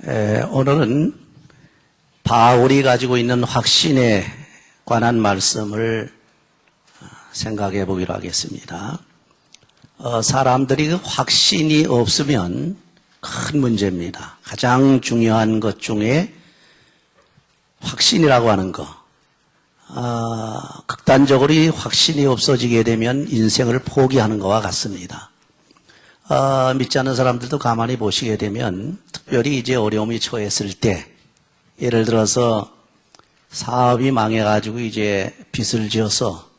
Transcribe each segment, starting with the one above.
오늘은 바울이 가지고 있는 확신에 관한 말씀을 생각해 보기로 하겠습니다. 사람들이 그 확신이 없으면 큰 문제입니다. 가장 중요한 것 중에 확신이라고 하는 거. 극단적으로 이 확신이 없어지게 되면 인생을 포기하는 것과 같습니다. 믿지 않는 사람들도 가만히 보시게 되면 특별히 이제 어려움이 처했을 때 예를 들어서 사업이 망해가지고 이제 빚을 지어서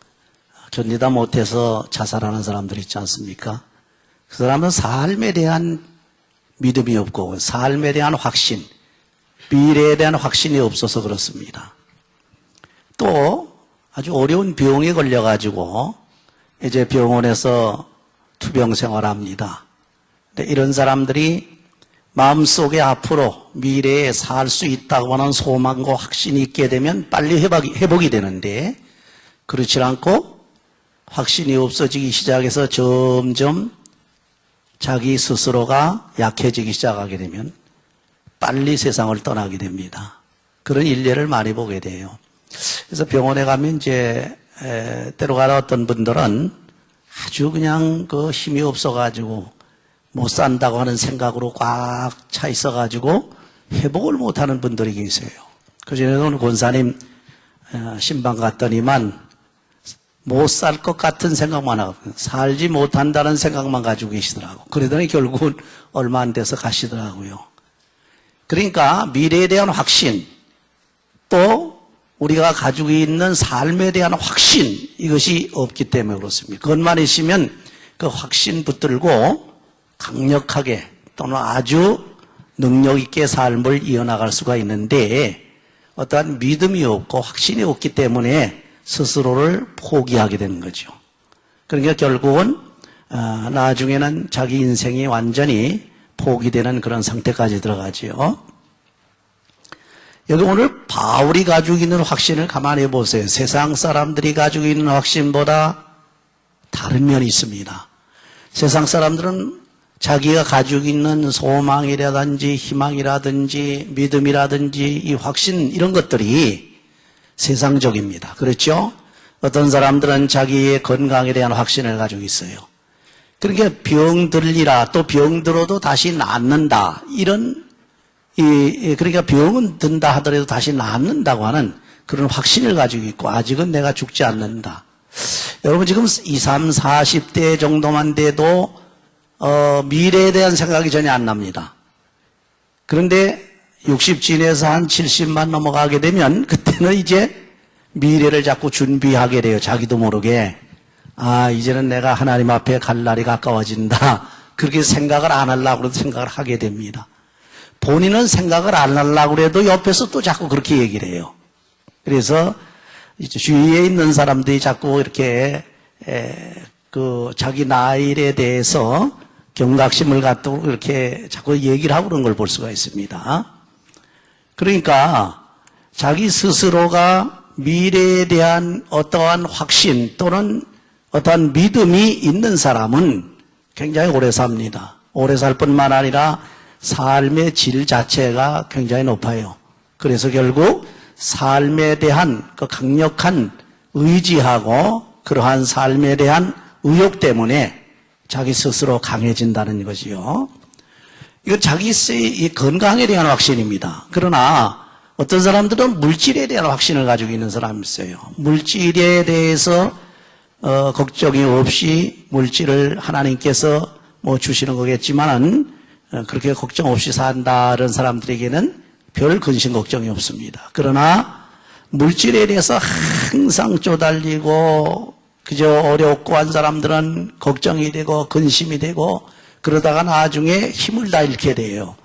견디다 못해서 자살하는 사람들 있지 않습니까? 그 사람은 삶에 대한 믿음이 없고 삶에 대한 확신, 미래에 대한 확신이 없어서 그렇습니다. 또 아주 어려운 병에 걸려가지고 이제 병원에서 투병 생활합니다. 근데 이런 사람들이 마음속에 앞으로 미래에 살 수 있다고 하는 소망과 확신이 있게 되면 빨리 회복이 되는데 그렇지 않고 확신이 없어지기 시작해서 점점 자기 스스로가 약해지기 시작하게 되면 빨리 세상을 떠나게 됩니다. 그런 일례를 많이 보게 돼요. 그래서 병원에 가면 이제 때로 가다 어떤 분들은 아주 그냥 그 힘이 없어가지고 못 산다고 하는 생각으로 꽉 차 있어가지고 회복을 못하는 분들이 계세요. 그전에 오늘 권사님 신방 갔더니만 못 살 것 같은 생각만 하고 살지 못한다는 생각만 가지고 계시더라고. 그러더니 결국은 얼마 안 돼서 가시더라고요. 그러니까 미래에 대한 확신 또 우리가 가지고 있는 삶에 대한 확신 이것이 없기 때문에 그렇습니다. 그것만 있으면 그 확신 붙들고 강력하게 또는 아주 능력 있게 삶을 이어나갈 수가 있는데 어떠한 믿음이 없고 확신이 없기 때문에 스스로를 포기하게 되는 거죠. 그러니까 결국은 나중에는 자기 인생이 완전히 포기되는 그런 상태까지 들어가죠. 여기 오늘 바울이 가지고 있는 확신을 가만히 보세요. 세상 사람들이 가지고 있는 확신보다 다른 면이 있습니다. 세상 사람들은 자기가 가지고 있는 소망이라든지 희망이라든지 믿음이라든지 이 확신 이런 것들이 세상적입니다. 그렇죠? 어떤 사람들은 자기의 건강에 대한 확신을 가지고 있어요. 그러니까 병들리라 또 병들어도 다시 낫는다 이런 그러니까 병은 든다 하더라도 다시 낫는다고 하는 그런 확신을 가지고 있고 아직은 내가 죽지 않는다. 여러분 지금 20, 30, 40대 정도만 돼도 미래에 대한 생각이 전혀 안 납니다. 그런데 60 지내서 한 70만 넘어가게 되면 그때는 이제 미래를 자꾸 준비하게 돼요. 자기도 모르게. 이제는 내가 하나님 앞에 갈 날이 가까워진다. 그렇게 생각을 안 하려고 해도 생각을 하게 됩니다. 본인은 생각을 안 하려고 해도 옆에서 또 자꾸 그렇게 얘기를 해요. 그래서 이제 주위에 있는 사람들이 자꾸 이렇게 자기 나이에 대해서 경각심을 갖도록 이렇게 자꾸 얘기를 하고 그런 걸 볼 수가 있습니다. 그러니까 자기 스스로가 미래에 대한 어떠한 확신 또는 어떠한 믿음이 있는 사람은 굉장히 오래 삽니다. 오래 살 뿐만 아니라 삶의 질 자체가 굉장히 높아요. 그래서 결국 삶에 대한 그 강력한 의지하고 그러한 삶에 대한 의욕 때문에 자기 스스로 강해진다는 것이요. 이건 자기 건강에 대한 확신입니다. 그러나 어떤 사람들은 물질에 대한 확신을 가지고 있는 사람이 있어요. 물질에 대해서 걱정이 없이 물질을 하나님께서 주시는 거겠지만은 그렇게 걱정 없이 산다는 사람들에게는 별 근심 걱정이 없습니다. 그러나 물질에 대해서 항상 쪼달리고 그저 어렵고 한 사람들은 걱정이 되고 근심이 되고 그러다가 나중에 힘을 다 잃게 돼요.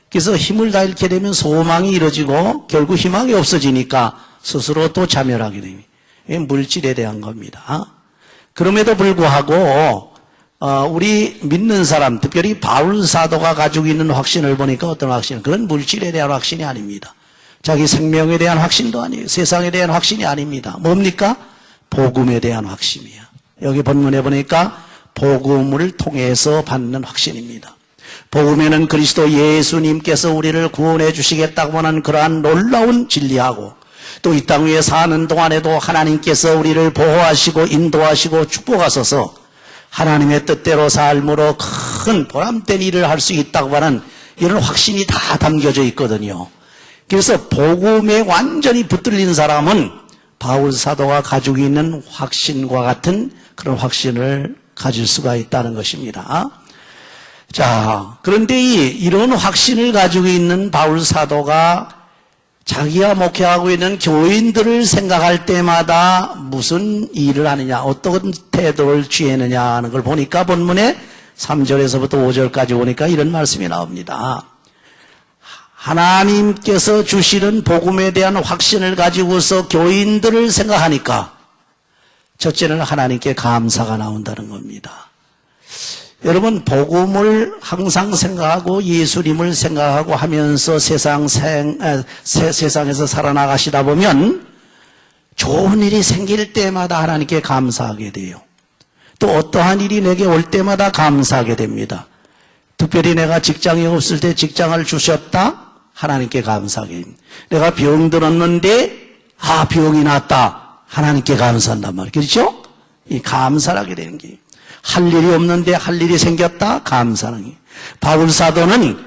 그래서 힘을 다 잃게 되면 소망이 이루어지고 결국 희망이 없어지니까 스스로 또 자멸하게 됩니다. 이게 물질에 대한 겁니다. 그럼에도 불구하고 우리 믿는 사람, 특별히 바울 사도가 가지고 있는 확신을 보니까 어떤 확신? 그건 물질에 대한 확신이 아닙니다. 자기 생명에 대한 확신도 아니에요. 세상에 대한 확신이 아닙니다. 뭡니까? 복음에 대한 확신이에요. 여기 본문에 보니까 복음을 통해서 받는 확신입니다. 복음에는 그리스도 예수님께서 우리를 구원해 주시겠다고 하는 그러한 놀라운 진리하고 또 이 땅 위에 사는 동안에도 하나님께서 우리를 보호하시고 인도하시고 축복하셔서 하나님의 뜻대로 삶으로 큰 보람된 일을 할 수 있다고 하는 이런 확신이 다 담겨져 있거든요. 그래서 복음에 완전히 붙들린 사람은 바울 사도가 가지고 있는 확신과 같은 그런 확신을 가질 수가 있다는 것입니다. 자, 그런데 이런 확신을 가지고 있는 바울 사도가 자기가 목회하고 있는 교인들을 생각할 때마다 무슨 일을 하느냐, 어떤 태도를 취하느냐 하는 걸 보니까 본문에 3절에서부터 5절까지 보니까 이런 말씀이 나옵니다. 하나님께서 주시는 복음에 대한 확신을 가지고서 교인들을 생각하니까 첫째는 하나님께 감사가 나온다는 겁니다. 여러분, 복음을 항상 생각하고 예수님을 생각하고 하면서 세상에서 살아나가시다 보면 좋은 일이 생길 때마다 하나님께 감사하게 돼요. 또 어떠한 일이 내게 올 때마다 감사하게 됩니다. 특별히 내가 직장이 없을 때 직장을 주셨다? 하나님께 감사하게 됩니다. 내가 병들었는데 병이 났다. 하나님께 감사한단 말이에요. 그렇죠? 이 감사하게 되는 게 할 일이 없는데 할 일이 생겼다? 감사하는 게. 바울 사도는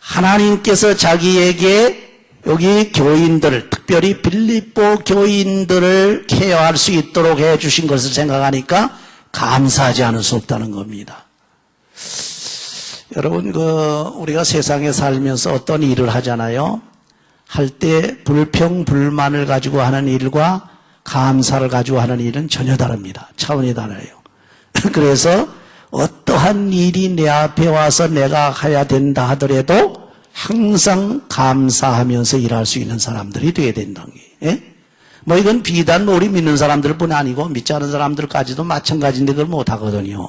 하나님께서 자기에게 여기 교인들을, 특별히 빌립보 교인들을 케어할 수 있도록 해주신 것을 생각하니까 감사하지 않을 수 없다는 겁니다. 여러분, 우리가 세상에 살면서 어떤 일을 하잖아요. 할 때 불평불만을 가지고 하는 일과 감사를 가지고 하는 일은 전혀 다릅니다. 차원이 달라요. 그래서 어떠한 일이 내 앞에 와서 내가 해야 된다 하더라도 항상 감사하면서 일할 수 있는 사람들이 되어야 된다는 게. 예? 뭐 이건 비단 우리 믿는 사람들뿐 아니고 믿지 않은 사람들까지도 마찬가지인데 그걸 못하거든요.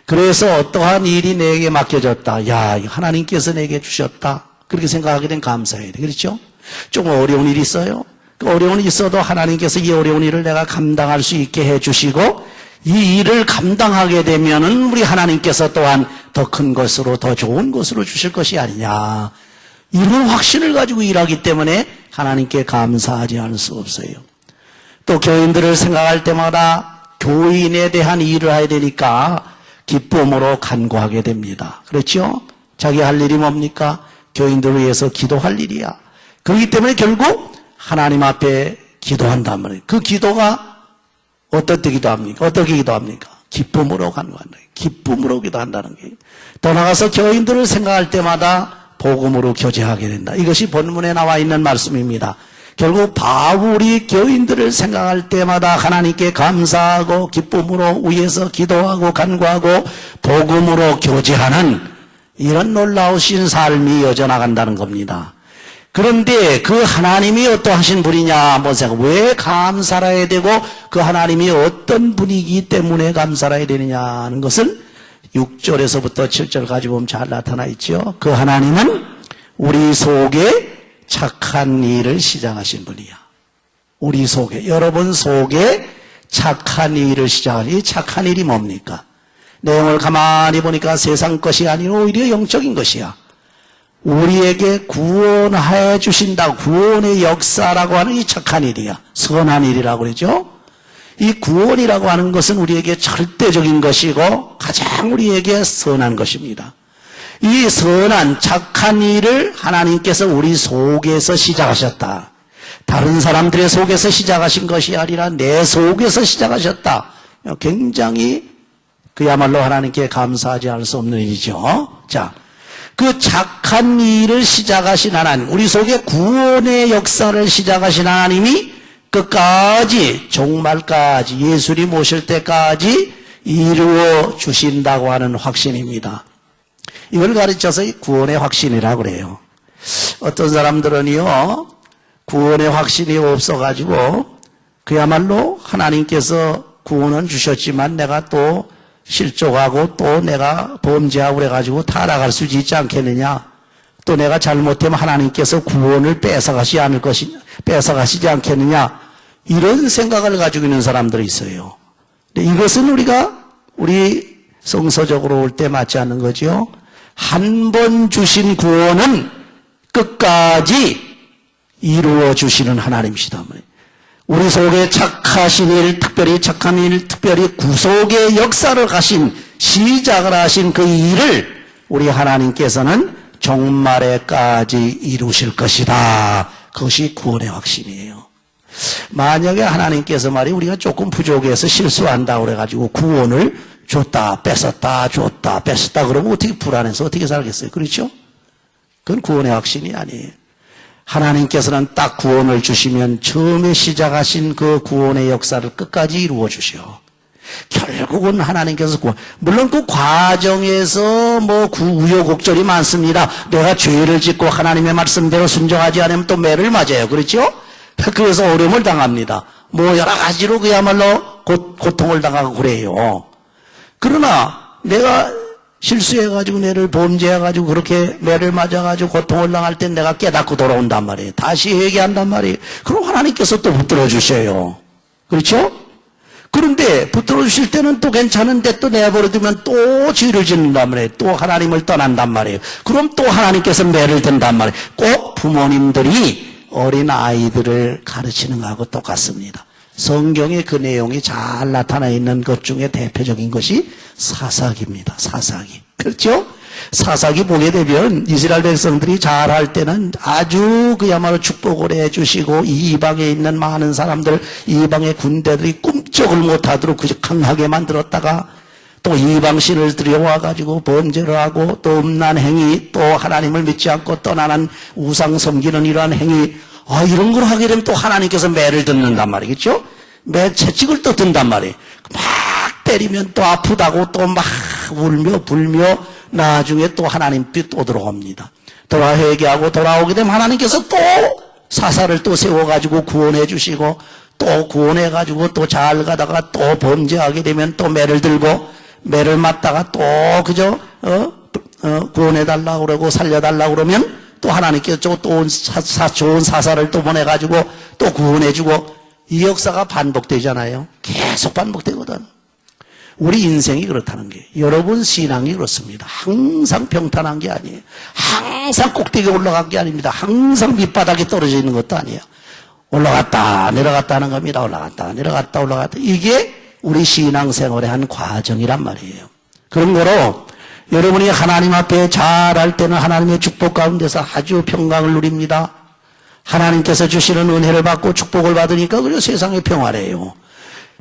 그래서 어떠한 일이 내게 맡겨졌다. 야, 하나님께서 내게 주셨다. 그렇게 생각하게 되면 감사해야 돼. 그렇죠? 좀 어려운 일이 있어요. 그 어려운 일이 있어도 하나님께서 이 어려운 일을 내가 감당할 수 있게 해주시고 이 일을 감당하게 되면은 우리 하나님께서 또한 더 큰 것으로 더 좋은 것으로 주실 것이 아니냐. 이런 확신을 가지고 일하기 때문에 하나님께 감사하지 않을 수가 없어요. 또 교인들을 생각할 때마다 교인에 대한 일을 해야 되니까 기쁨으로 간구하게 됩니다. 그렇죠? 자기 할 일이 뭡니까? 교인들을 위해서 기도할 일이야. 그렇기 때문에 결국 하나님 앞에 기도한단 말이에요. 그 기도가 어떻게 기도합니까? 어떻게 기도합니까? 기쁨으로 간구한다. 기쁨으로 기도한다는 게. 더 나아가서 교인들을 생각할 때마다 복음으로 교제하게 된다. 이것이 본문에 나와 있는 말씀입니다. 결국 바울이 교인들을 생각할 때마다 하나님께 감사하고 기쁨으로 위해서 기도하고 간구하고 복음으로 교제하는 이런 놀라우신 삶이 이어져나간다는 겁니다. 그런데 그 하나님이 어떠하신 분이냐, 왜 감사를 해야 되고 그 하나님이 어떤 분이기 때문에 감사를 해야 되느냐 하는 것은 6절에서부터 7절까지 보면 잘 나타나 있죠. 그 하나님은 우리 속에 착한 일을 시작하신 분이야. 우리 속에, 여러분 속에 착한 일을 시작하신, 이 착한 일이 뭡니까? 내용을 가만히 보니까 세상 것이 아니라 오히려 영적인 것이야. 우리에게 구원해 주신다. 구원의 역사라고 하는 이 착한 일이야. 선한 일이라고 그러죠. 이 구원이라고 하는 것은 우리에게 절대적인 것이고 가장 우리에게 선한 것입니다. 이 선한 착한 일을 하나님께서 우리 속에서 시작하셨다. 다른 사람들의 속에서 시작하신 것이 아니라 내 속에서 시작하셨다. 굉장히 그야말로 하나님께 감사하지 않을 수 없는 일이죠. 자, 그 착한 일을 시작하신 하나님, 우리 속에 구원의 역사를 시작하신 하나님이 끝까지, 종말까지, 예수님 오실 때까지 이루어 주신다고 하는 확신입니다. 이걸 가르쳐서 구원의 확신이라고 그래요. 어떤 사람들은요, 구원의 확신이 없어가지고 그야말로 하나님께서 구원은 주셨지만 내가 또 실족하고 또 내가 범죄하고 그래가지고 타락할 수 있지 않겠느냐. 또 내가 잘못하면 하나님께서 구원을 뺏어가시지 않겠느냐. 이런 생각을 가지고 있는 사람들이 있어요. 근데 이것은 우리 성서적으로 올 때 맞지 않는 거죠. 한 번 주신 구원은 끝까지 이루어 주시는 하나님이시다. 우리 속에 착하신 일, 특별히 착한 일, 특별히 구속의 역사를 하신, 시작을 하신 그 일을 우리 하나님께서는 종말에까지 이루실 것이다. 그것이 구원의 확신이에요. 만약에 하나님께서 말이 우리가 조금 부족해서 실수한다고 그래가지고 구원을 줬다 뺏었다 줬다 뺏었다 그러면 어떻게 불안해서 어떻게 살겠어요? 그렇죠? 그건 구원의 확신이 아니에요. 하나님께서는 딱 구원을 주시면 처음에 시작하신 그 구원의 역사를 끝까지 이루어 주셔. 결국은 하나님께서 구원, 물론 그 과정에서 뭐 우여곡절이 많습니다. 내가 죄를 짓고 하나님의 말씀대로 순종하지 않으면 또 매를 맞아요. 그렇죠? 그래서 어려움을 당합니다. 뭐 여러 가지로 그야말로 고통을 당하고 그래요. 그러나 내가 실수해가지고 매를 범죄해가지고 그렇게 매를 맞아가지고 고통을 당할 땐 내가 깨닫고 돌아온단 말이에요. 다시 회개한단 말이에요. 그럼 하나님께서 또 붙들어 주셔요. 그렇죠? 그런데 붙들어 주실 때는 또 괜찮은데 또 내버려두면 또 죄를 짓는단 말이에요. 또 하나님을 떠난단 말이에요. 그럼 또 하나님께서 매를 든단 말이에요. 꼭 부모님들이 어린 아이들을 가르치는 것하고 똑같습니다. 성경에 그 내용이 잘 나타나 있는 것 중에 대표적인 것이 사사기입니다. 사사기. 그렇죠? 사사기 보게 되면 이스라엘 백성들이 잘할 때는 아주 그야말로 축복을 해주시고 이방에 있는 많은 사람들, 이방의 군대들이 꿈쩍을 못하도록 그저 강하게 만들었다가 또 이방신을 들여와가지고 범죄를 하고 또 음란 행위, 또 하나님을 믿지 않고 떠나는 우상 섬기는 이러한 행위, 이런 걸 하게 되면 또 하나님께서 매를 듣는단 말이겠죠? 매 채찍을 또 든단 말이에요. 막 때리면 또 아프다고 또 막 울며 불며 나중에 또 하나님 빛 또 들어옵니다. 돌아 회개하고 돌아오게 되면 하나님께서 또 사사를 또 세워가지고 구원해 주시고 또 구원해 가지고 또 잘 가다가 또 범죄하게 되면 또 매를 들고 매를 맞다가 또 그저 구원해 달라고 그러고 살려 달라고 그러면 또 하나님께서 또 좋은 사사를 또 보내 가지고 또 구원해 주고 이 역사가 반복되잖아요. 계속 반복되거든. 우리 인생이 그렇다는 게, 여러분 신앙이 그렇습니다. 항상 평탄한 게 아니에요. 항상 꼭대기에 올라간 게 아닙니다. 항상 밑바닥에 떨어져 있는 것도 아니에요. 올라갔다 내려갔다 하는 겁니다. 올라갔다 내려갔다 올라갔다. 이게 우리 신앙생활의 한 과정이란 말이에요. 그런 거로 여러분이 하나님 앞에 잘할 때는 하나님의 축복 가운데서 아주 평강을 누립니다. 하나님께서 주시는 은혜를 받고 축복을 받으니까 그래서 세상이 평화래요.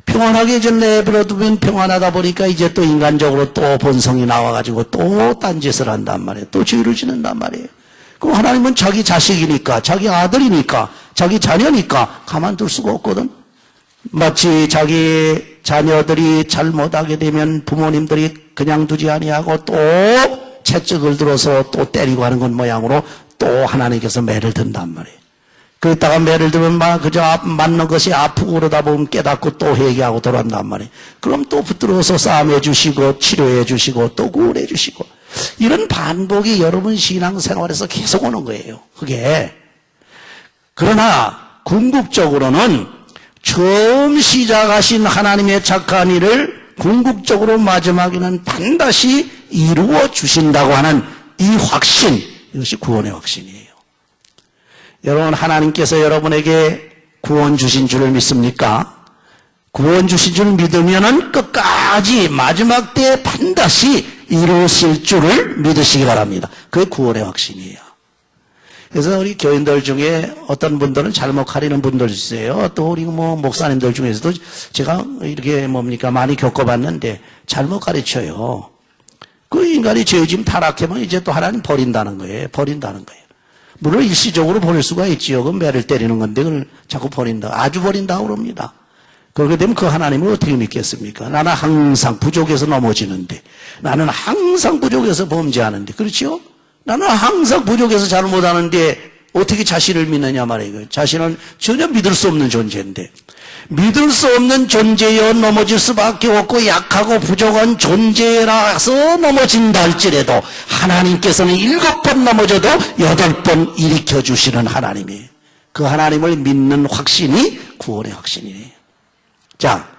평안하게 좀 내버려두면 평안하다 보니까 이제 또 인간적으로 또 본성이 나와가지고 또 딴짓을 한단 말이에요. 또 죄를 지는단 말이에요. 그럼 하나님은 자기 자식이니까, 자기 아들이니까, 자기 자녀니까 가만둘 수가 없거든. 마치 자기 자녀들이 잘못하게 되면 부모님들이 그냥 두지 아니하고 또 채찍을 들어서 또 때리고 하는 것 모양으로 또 하나님께서 매를 든단 말이에요. 그러다가 매를 들면 막 그저 맞는 것이 아프고 그러다 보면 깨닫고 또 회개하고 돌아온단 말이에요. 그럼 또 붙들어서 싸움해 주시고 치료해 주시고 또 구원해 주시고 이런 반복이 여러분 신앙생활에서 계속 오는 거예요. 그게. 그러나 궁극적으로는 처음 시작하신 하나님의 착한 일을 궁극적으로 마지막에는 반드시 이루어 주신다고 하는 이 확신, 이것이 구원의 확신이에요. 여러분, 하나님께서 여러분에게 구원 주신 줄을 믿습니까? 구원 주신 줄 믿으면은 끝까지 마지막 때 반드시 이루실 줄을 믿으시기 바랍니다. 그게 구원의 확신이에요. 그래서 우리 교인들 중에 어떤 분들은 잘못 가리는 분들 있어요. 또 우리 목사님들 중에서도 제가 이렇게 많이 겪어봤는데 잘못 가르쳐요. 그 인간이 죄짐 타락하면 이제 또 하나님 버린다는 거예요. 버린다는 거예요. 물론 일시적으로 버릴 수가 있지요. 그 매를 때리는 건데 그걸 자꾸 버린다. 아주 버린다고 그럽니다. 그렇게 되면 그 하나님을 어떻게 믿겠습니까? 나는 항상 부족해서 넘어지는데, 나는 항상 부족해서 범죄하는데, 그렇죠? 나는 항상 부족해서 잘못하는데 어떻게 자신을 믿느냐 말이에요. 자신은 전혀 믿을 수 없는 존재인데, 믿을 수 없는 존재여 넘어질 수밖에 없고 약하고 부족한 존재라서 넘어진다 할지라도 하나님께서는 7번 넘어져도 8번 일으켜 주시는 하나님이에요. 그 하나님을 믿는 확신이 구원의 확신이에요. 자,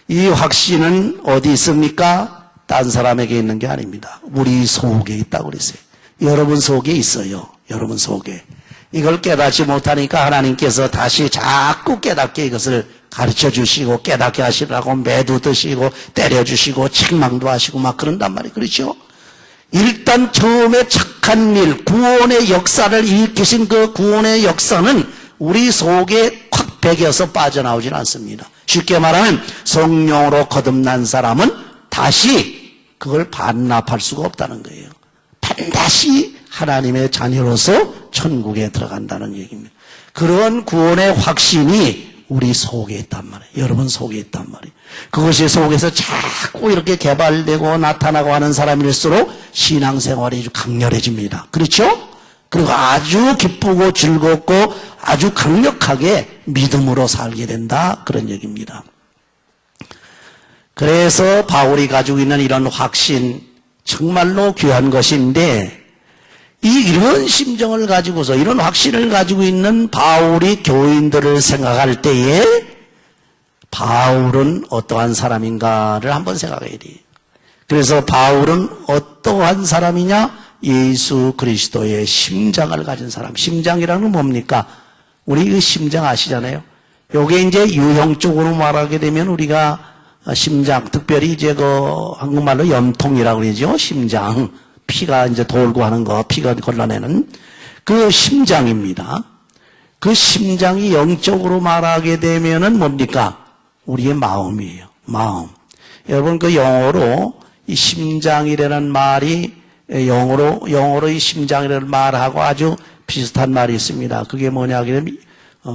이 확신은 어디 있습니까? 딴 사람에게 있는 게 아닙니다. 우리 속에 있다고 그랬어요. 여러분 속에 있어요. 여러분 속에. 이걸 깨닫지 못하니까 하나님께서 다시 자꾸 깨닫게 이것을 가르쳐 주시고 깨닫게 하시라고 매도 드시고 때려 주시고 책망도 하시고 막 그런단 말이에요. 그렇죠? 일단 처음에 착한 일, 구원의 역사를 일으키신 그 구원의 역사는 우리 속에 확 배겨서 빠져나오질 않습니다. 쉽게 말하면 성령으로 거듭난 사람은 다시 그걸 반납할 수가 없다는 거예요. 반드시 하나님의 자녀로서 천국에 들어간다는 얘기입니다. 그런 구원의 확신이 우리 속에 있단 말이에요. 여러분 속에 있단 말이에요. 그것이 속에서 자꾸 이렇게 개발되고 나타나고 하는 사람일수록 신앙생활이 아주 강렬해집니다. 그렇죠? 그리고 아주 기쁘고 즐겁고 아주 강력하게 믿음으로 살게 된다. 그런 얘기입니다. 그래서 바울이 가지고 있는 이런 확신 정말로 귀한 것인데 이런 심정을 가지고서 이런 확신을 가지고 있는 바울이 교인들을 생각할 때에 바울은 어떠한 사람인가를 한번 생각해야 돼요. 그래서 바울은 어떠한 사람이냐? 예수 그리스도의 심장을 가진 사람. 심장이라는 건 뭡니까? 우리 그 심장 아시잖아요. 요게 이제 유형적으로 말하게 되면 우리가 심장, 특별히 이제 그 한국말로 염통이라고 그러죠. 심장. 피가 이제 돌고 하는 거, 피가 걸러내는 그 심장입니다. 그 심장이 영적으로 말하게 되면은 뭡니까? 우리의 마음이에요. 마음. 여러분 그 영어로 이 심장이라는 말이 영어로 이 심장이라는 말하고 아주 비슷한 말이 있습니다. 그게 뭐냐 하면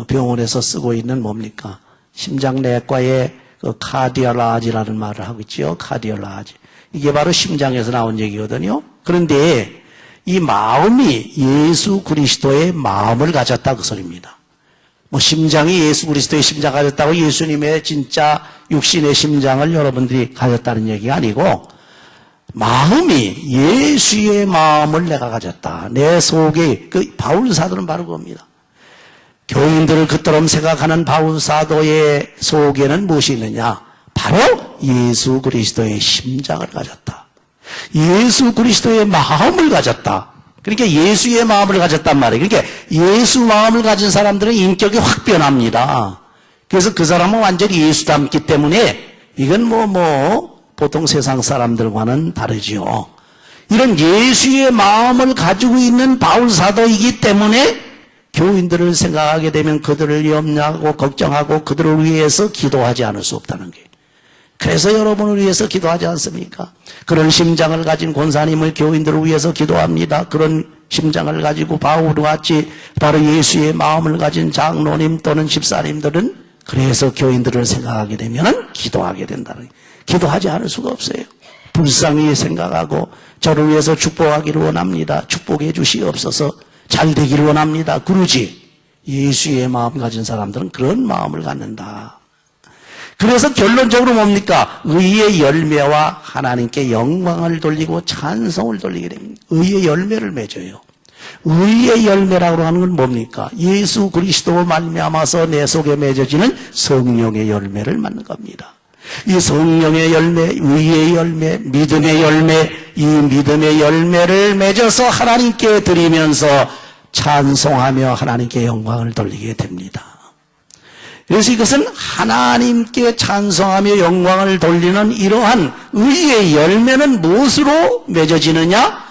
병원에서 쓰고 있는 뭡니까? 심장내과의 그 카디올라지라는 말을 하고 있죠. 카디올라지. 이게 바로 심장에서 나온 얘기거든요. 그런데 이 마음이 예수 그리스도의 마음을 가졌다 그 소리입니다. 뭐 심장이 예수 그리스도의 심장을 가졌다고 예수님의 진짜 육신의 심장을 여러분들이 가졌다는 얘기가 아니고 마음이 예수의 마음을 내가 가졌다. 내 속에 그 바울 사도는 바로 그겁니다. 교인들을 그처럼 생각하는 바울 사도의 속에는 무엇이 있느냐? 바로 예수 그리스도의 심장을 가졌다. 예수 그리스도의 마음을 가졌다. 그러니까 예수의 마음을 가졌단 말이에요. 그러니까 예수 마음을 가진 사람들은 인격이 확 변합니다. 그래서 그 사람은 완전히 예수 닮기 때문에 이건 보통 세상 사람들과는 다르지요. 이런 예수의 마음을 가지고 있는 바울 사도이기 때문에 교인들을 생각하게 되면 그들을 염려하고 걱정하고 그들을 위해서 기도하지 않을 수 없다는 거예요. 그래서 여러분을 위해서 기도하지 않습니까? 그런 심장을 가진 권사님을 교인들을 위해서 기도합니다. 그런 심장을 가지고 바울과 같이 바로 예수의 마음을 가진 장로님 또는 집사님들은 그래서 교인들을 생각하게 되면 기도하게 된다는 거예요. 기도하지 않을 수가 없어요. 불쌍히 생각하고 저를 위해서 축복하기를 원합니다. 축복해 주시옵소서. 잘 되기를 원합니다. 그러지. 예수의 마음 가진 사람들은 그런 마음을 갖는다. 그래서 결론적으로 뭡니까? 의의 열매와 하나님께 영광을 돌리고 찬송을 돌리게 됩니다. 의의 열매를 맺어요. 의의 열매라고 하는 건 뭡니까? 예수 그리스도 말미암아서 내 속에 맺어지는 성령의 열매를 맞는 겁니다. 이 성령의 열매, 의의 열매, 믿음의 열매, 이 믿음의 열매를 맺어서 하나님께 드리면서 찬송하며 하나님께 영광을 돌리게 됩니다. 그래서 이것은 하나님께 찬송하며 영광을 돌리는 이러한 의의 열매는 무엇으로 맺어지느냐?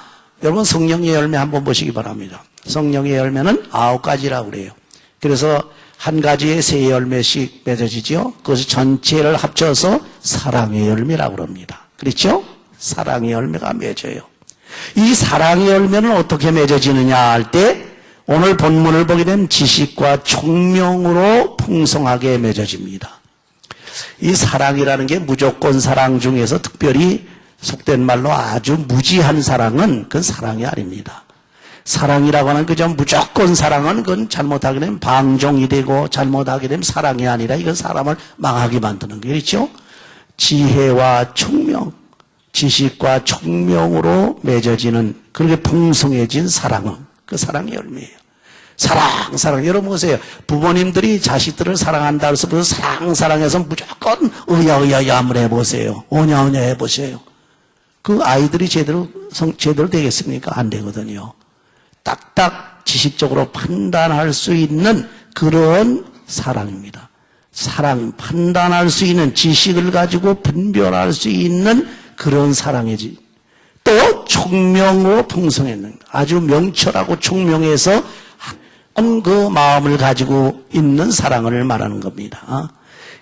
여러분 성령의 열매 한번 보시기 바랍니다. 성령의 열매는 9가지라고 그래요. 그래서 한 가지에 3열매씩 맺어지죠. 그것을 전체를 합쳐서 사랑의 열매라고 합니다. 그렇죠? 사랑의 열매가 맺어요. 이 사랑의 열매는 어떻게 맺어지느냐 할 때 오늘 본문을 보게 되면 지식과 총명으로 풍성하게 맺어집니다. 이 사랑이라는 게 무조건 사랑 중에서 특별히 속된 말로 아주 무지한 사랑은 그건 사랑이 아닙니다. 사랑이라고 하는 그저 무조건 사랑은 그건 잘못하게 되면 방종이 되고 잘못하게 되면 사랑이 아니라 이건 사람을 망하게 만드는 거예요. 그렇죠? 지혜와 총명, 지식과 총명으로 맺어지는 그렇게 풍성해진 사랑은 그 사랑의 열매예요. 사랑. 여러분 보세요. 부모님들이 자식들을 사랑한다 해서 사랑해서 무조건 의야 한번 해보세요. 오냐 해보세요. 그 아이들이 제대로 되겠습니까? 안 되거든요. 딱딱 지식적으로 판단할 수 있는 그런 사랑입니다. 사랑, 판단할 수 있는 지식을 가지고 분별할 수 있는 그런 사랑이지. 또 총명으로 풍성했는 아주 명철하고 총명해서 그 마음을 가지고 있는 사랑을 말하는 겁니다.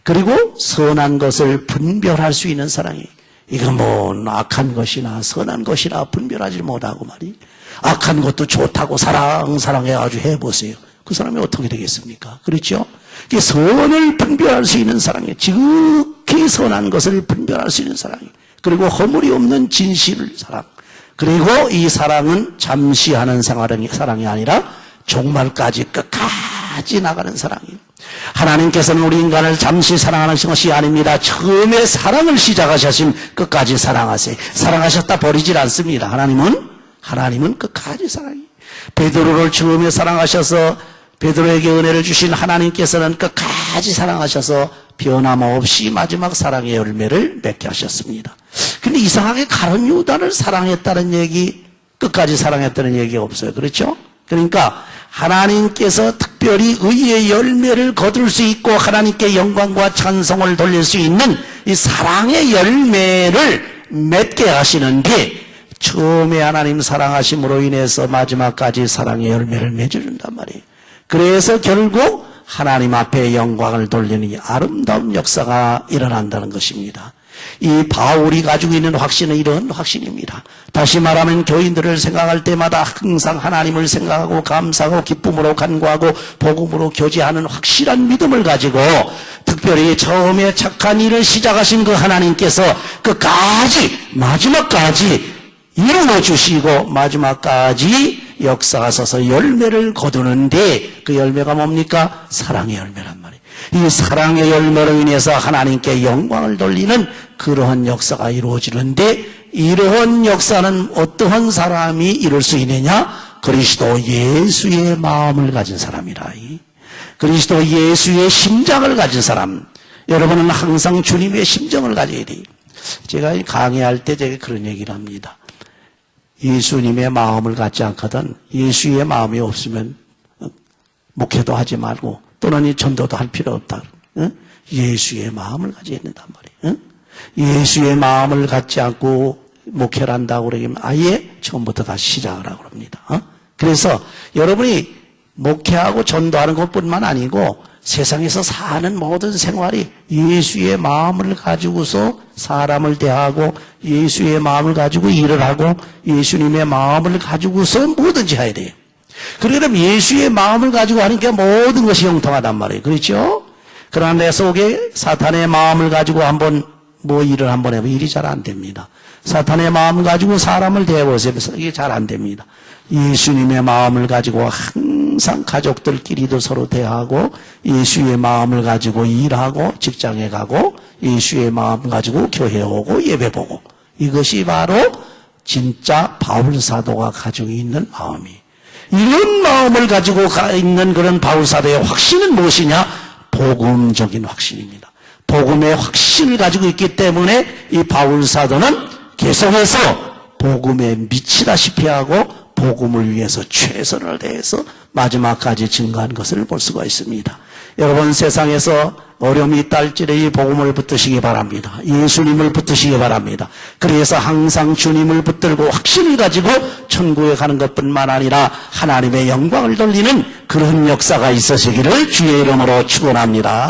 그리고 선한 것을 분별할 수 있는 사랑이, 이거 뭐 악한 것이나 선한 것이나 분별하지 못하고 말이, 악한 것도 좋다고 사랑해 아주 해보세요. 그 사람이 어떻게 되겠습니까? 그렇죠? 이게 선을 분별할 수 있는 사랑이, 지극히 선한 것을 분별할 수 있는 사랑이, 그리고 허물이 없는 진실을 사랑. 그리고 이 사랑은 잠시 하는 사랑이 아니라 종말까지 끝까지 나가는 사랑이에요. 하나님께서는 우리 인간을 잠시 사랑하는 것이 아닙니다. 처음에 사랑을 시작하셨으면 끝까지 사랑하세요. 사랑하셨다 버리질 않습니다. 하나님은 끝까지 사랑해요. 베드로를 처음에 사랑하셔서 베드로에게 은혜를 주신 하나님께서는 끝까지 사랑하셔서 변함없이 마지막 사랑의 열매를 맺게 하셨습니다. 근데 이상하게 가룟 유다를 사랑했다는 얘기, 끝까지 사랑했다는 얘기가 없어요. 그렇죠? 그러니까 하나님께서 특별히 의의 열매를 거둘 수 있고 하나님께 영광과 찬송을 돌릴 수 있는 이 사랑의 열매를 맺게 하시는 게 처음에 하나님 사랑하심으로 인해서 마지막까지 사랑의 열매를 맺어준단 말이에요. 그래서 결국 하나님 앞에 영광을 돌리는 이 아름다운 역사가 일어난다는 것입니다. 이 바울이 가지고 있는 확신은 이런 확신입니다. 다시 말하면 교인들을 생각할 때마다 항상 하나님을 생각하고 감사하고 기쁨으로 간구하고 복음으로 교제하는 확실한 믿음을 가지고 특별히 처음에 착한 일을 시작하신 그 하나님께서 끝까지 마지막까지 이루어주시고 마지막까지 역사가 서서 열매를 거두는데 그 열매가 뭡니까? 사랑의 열매란 말이에요. 이 사랑의 열매로 인해서 하나님께 영광을 돌리는 그러한 역사가 이루어지는데 이러한 역사는 어떠한 사람이 이룰 수 있느냐? 그리스도 예수의 마음을 가진 사람이라. 그리스도 예수의 심장을 가진 사람. 여러분은 항상 주님의 심정을 가져야 돼요. 제가 강의할 때 제가 그런 얘기를 합니다. 예수님의 마음을 갖지 않거든 예수의 마음이 없으면 목회도 하지 말고 또는 전도도 할 필요 없다. 예수의 마음을 가져야 된단 말이에요. 예수의 마음을 갖지 않고 목회를 한다고 그러면 아예 처음부터 다시 시작을 하고 그럽니다. 그래서 여러분이 목회하고 전도하는 것뿐만 아니고 세상에서 사는 모든 생활이 예수의 마음을 가지고서 사람을 대하고 예수의 마음을 가지고 일을 하고 예수님의 마음을 가지고서 뭐든지 해야 돼요. 그러면 예수의 마음을 가지고 하니까 모든 것이 형통하단 말이에요. 그렇죠? 그러나 내 속에 사탄의 마음을 가지고 한번 뭐 일을 한번 해보면 일이 잘 안 됩니다. 사탄의 마음을 가지고 사람을 대해보세요. 이게 잘 안 됩니다. 예수님의 마음을 가지고 항상 가족들끼리도 서로 대하고 예수의 마음을 가지고 일하고 직장에 가고 예수의 마음 가지고 교회 오고 예배 보고 이것이 바로 진짜 바울 사도가 가지고 있는 마음이 이런 마음을 가지고 있는 그런 바울 사도의 확신은 무엇이냐? 복음적인 확신입니다. 복음의 확신을 가지고 있기 때문에 이 바울 사도는 계속해서 복음에 미치다시피 하고 복음을 위해서 최선을 다해서 마지막까지 증거한 것을 볼 수가 있습니다. 여러분 세상에서 어려움이 있다 할지라도 이 복음을 붙드시기 바랍니다. 예수님을 붙드시기 바랍니다. 그래서 항상 주님을 붙들고 확신을 가지고 천국에 가는 것뿐만 아니라 하나님의 영광을 돌리는 그런 역사가 있으시기를 주의 이름으로 축원합니다.